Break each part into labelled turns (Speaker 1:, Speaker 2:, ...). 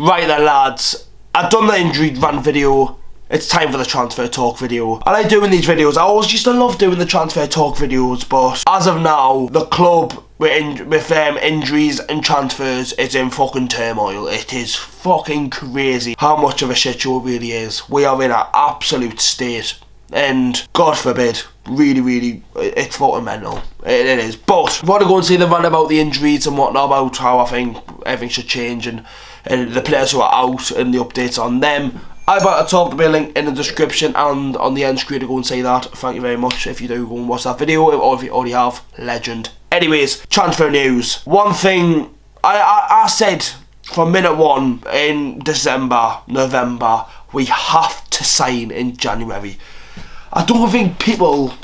Speaker 1: Right then, lads, I've done the injury rant video. It's time for the transfer talk video. I like doing these videos. I always used to love doing the transfer talk videos, but as of now, the club with injuries and transfers is in fucking turmoil. It is fucking crazy how much of a shit show it really is. We are in an absolute state, and God forbid, really, it's fucking mental. It is. But I want to go and see the rant about the injuries and whatnot, about how I think everything should change and the players who are out and the updates on them. I've got a top, there'll be a link in the description and on the end screen to go and see that. Thank you very much if you do go and watch that video, or if you already have, legend. Anyways, transfer news. One thing I said from minute one in December, November, we have to sign in January. I don't think people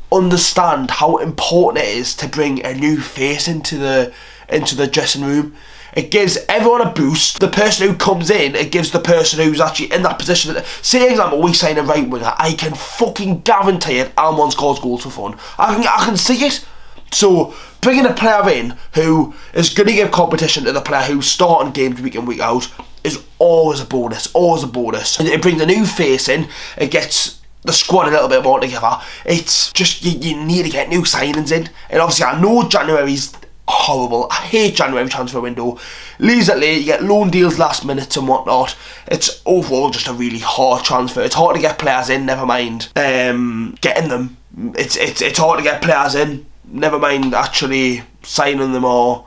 Speaker 1: understand how important it is to bring a new face into the dressing room. It gives everyone a boost. The person who comes in, it gives the person who's actually in that position. Say, for example, we sign a right winger. I can fucking guarantee it, Almon scores goals for fun. I can see it. So, bringing a player in who is going to give competition to the player who's starting games week in, week out is always a bonus. Always a bonus. And it brings a new face in. It gets the squad a little bit more together. It's just, you need to get new signings in. And obviously, I know January's horrible. I hate January transfer window. Leaves it late, you get loan deals last minute and whatnot. It's overall just a really hard transfer. It's hard to get players in, never mind getting them. It's hard to get players in, never mind actually signing them or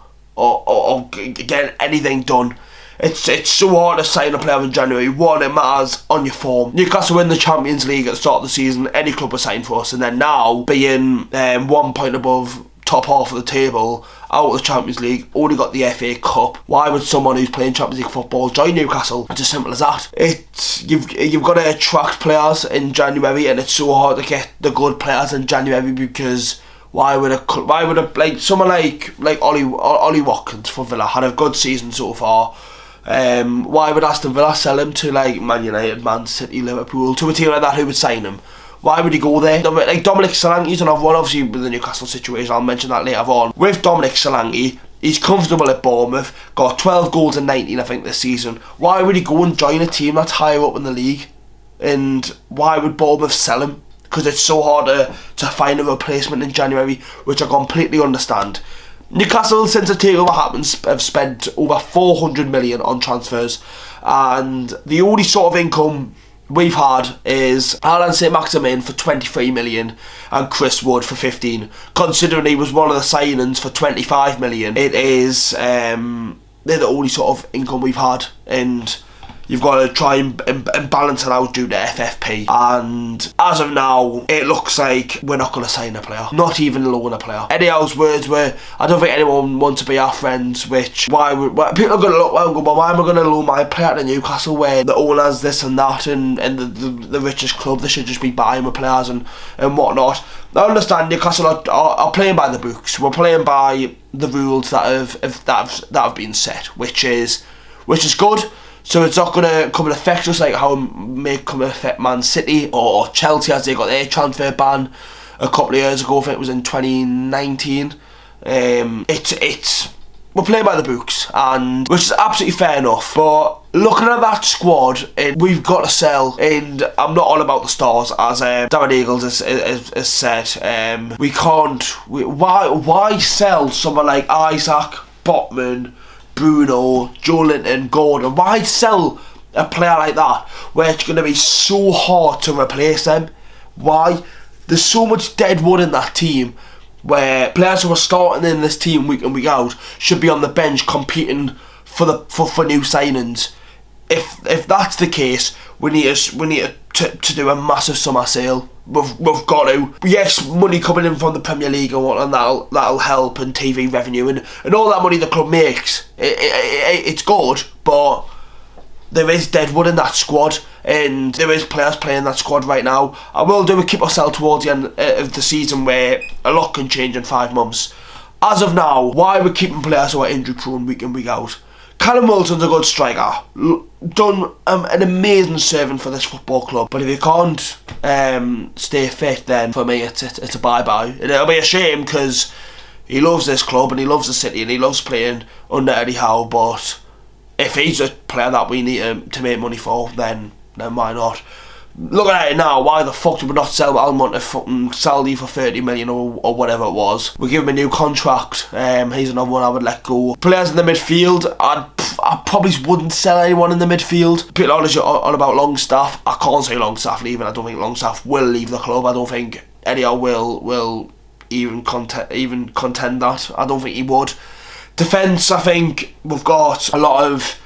Speaker 1: getting anything done. It's so hard to sign a player in January. One, it matters on your form. Newcastle win the Champions League at the start of the season. Any club will sign for us, and then now being 1 point above top half of the table, out of the Champions League, only got the FA Cup. Why would someone who's playing Champions League football join Newcastle? It's as simple as that. You've got to attract players in January, and it's so hard to get the good players in January because why would like someone like Ollie Watkins for Villa had a good season so far. Why would Aston Villa sell him to like Man United, Man City, Liverpool, to a team like that who would sign him? Why would he go there? Like Dominic Solanke's another one, obviously with the Newcastle situation, I'll mention that later on. With Dominic Solanke, he's comfortable at Bournemouth, got 12 goals in 19 I think this season. Why would he go and join a team that's higher up in the league? And why would Bournemouth sell him? Because it's so hard to find a replacement in January, which I completely understand. Newcastle, since the takeover happened, have spent over 400 million on transfers, and the only sort of income we've had is Alan St-Maximin for 23 million and Chris Wood for 15. Considering he was one of the signings for 25 million, it is they're the only sort of income we've had, and you've got to try and balance it out due to FFP. And as of now, it looks like we're not going to sign a player, not even loan a player. Eddie Howe's words were, I don't think anyone wants to be our friends, which people are going to look well and go, well, why am I going to loan my player to Newcastle where the owner's this and that and the richest club, they should just be buying with players and whatnot. I understand Newcastle are playing by the books. We're playing by the rules that have been set, which is good. So it's not going to come and affect us like how it may come and affect Man City or Chelsea as they got their transfer ban a couple of years ago. I think it was in 2019. We're playing by the books, and which is absolutely fair enough. But looking at that squad, we've got to sell. And I'm not all about the stars, as Darren Eagles has said. We can't. Why sell someone like Isaac, Botman, Bruno, Joelinton, Gordon? Why sell a player like that where it's going to be so hard to replace them? Why? There's so much dead wood in that team where players who are starting in this team week in, week out should be on the bench competing for new signings. If that's the case, we need to do a massive summer sale. We've got to. Yes, money coming in from the Premier League and whatnot, that'll help, and TV revenue and all that money the club makes. It's good, but there is dead wood in that squad, and there is players playing that squad right now. I will do a keep or sell towards the end of the season where a lot can change in 5 months. As of now, why we're keeping players who are injury prone week in, week out? Callum Wilson's a good striker, done an amazing serving for this football club, but if you can't stay fit, then for me it's a bye-bye. And it'll be a shame because he loves this club and he loves the city and he loves playing under Eddie Howe, but if he's a player that we need to make money for, then why not? Looking at it now, why the fuck did we not sell Almond to fucking Saudi for 30 million or whatever it was? We give him a new contract. He's another one I would let go. Players in the midfield, I probably wouldn't sell anyone in the midfield. People are on about Longstaff. I can't say Longstaff leaving. I don't think Longstaff will leave the club. I don't think Eddie will even contend that. I don't think he would. Defence, I think we've got a lot of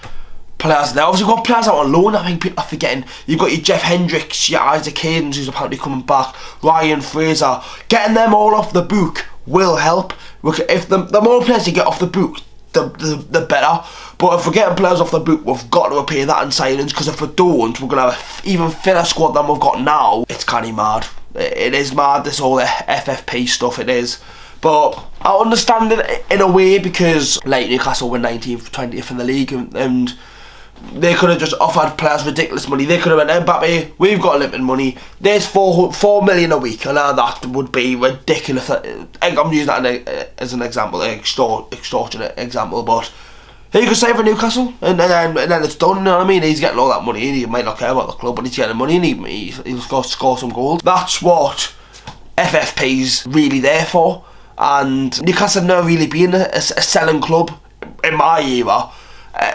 Speaker 1: players there. Obviously, we've got players out on loan. I think people are forgetting. You've got your Jeff Hendricks, your Isaac Hayden, who's apparently coming back, Ryan Fraser. Getting them all off the book will help. If the more players you get off the book, the better. But if we're getting players off the book, we've got to repay that in signings, because if we don't, we're going to have an even thinner squad than we've got now. It's kind of mad. It is mad, this whole FFP stuff, it is. But I understand it in a way, because like Newcastle were 19th, 20th in the league, and they could have just offered players ridiculous money. They could have went, Mbappe, we've got limited money, there's 4 million a week, and that would be ridiculous. I'm using that as an example, an extortionate example, but he could stay for Newcastle, and then it's done, you know what I mean? He's getting all that money, and he might not care about the club, but he's getting money, and he'll score some goals. That's what FFP's really there for, and Newcastle have never really been a selling club in my era.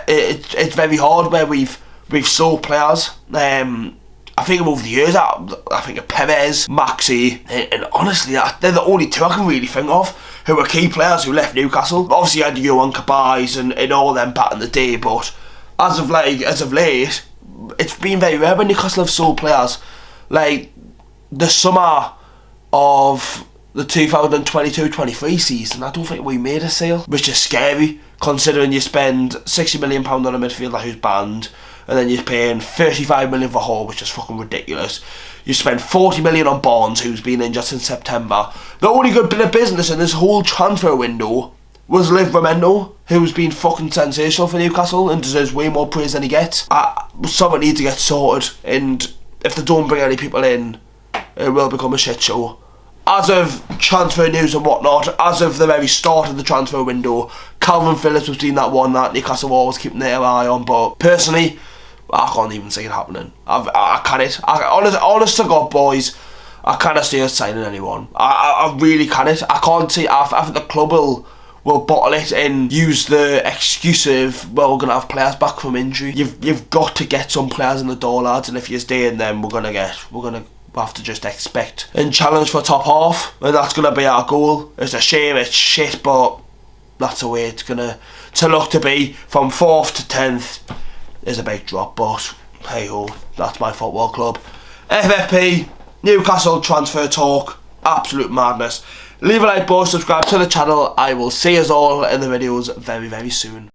Speaker 1: It's very hard where we've sold players. I think over the years, I think of Perez, Maxi, and honestly, they're the only two I can really think of who were key players who left Newcastle. Obviously, you had Johan Kabais and all them back in the day, but as of late, it's been very rare when Newcastle have sold players. Like the summer of the 2022-23 season, I don't think we made a sale, which is scary, considering you spend £60 million on a midfielder who's banned, and then you're paying 35 million for Hall, which is fucking ridiculous. You spend 40 million on Barnes, who's been in just in September. The only good bit of business in this whole transfer window was Livramento, who's been fucking sensational for Newcastle and deserves way more praise than he gets. Someone needs to get sorted, and if they don't bring any people in, it will become a shit show. As of transfer news and whatnot, as of the very start of the transfer window, Calvin Phillips was being that one that Newcastle were always keeping their eye on, but personally, I can't even see it happening. I can't. Honest to God, boys, I can't see us signing anyone. I really can't. I can't see. I think the club will bottle it and use the excuse of, well, we're gonna have players back from injury. You've got to get some players in the door, lads, and if you're staying, then we're gonna have to just expect and challenge for top half, and that's gonna be our goal. It's a shame, it's shit, but that's the way it's gonna look to be. From 4th to 10th is a big drop, but hey ho, that's my football club. FFP, Newcastle transfer talk, absolute madness. Leave a like, boys, subscribe to the channel. I will see us all in the videos very, very soon.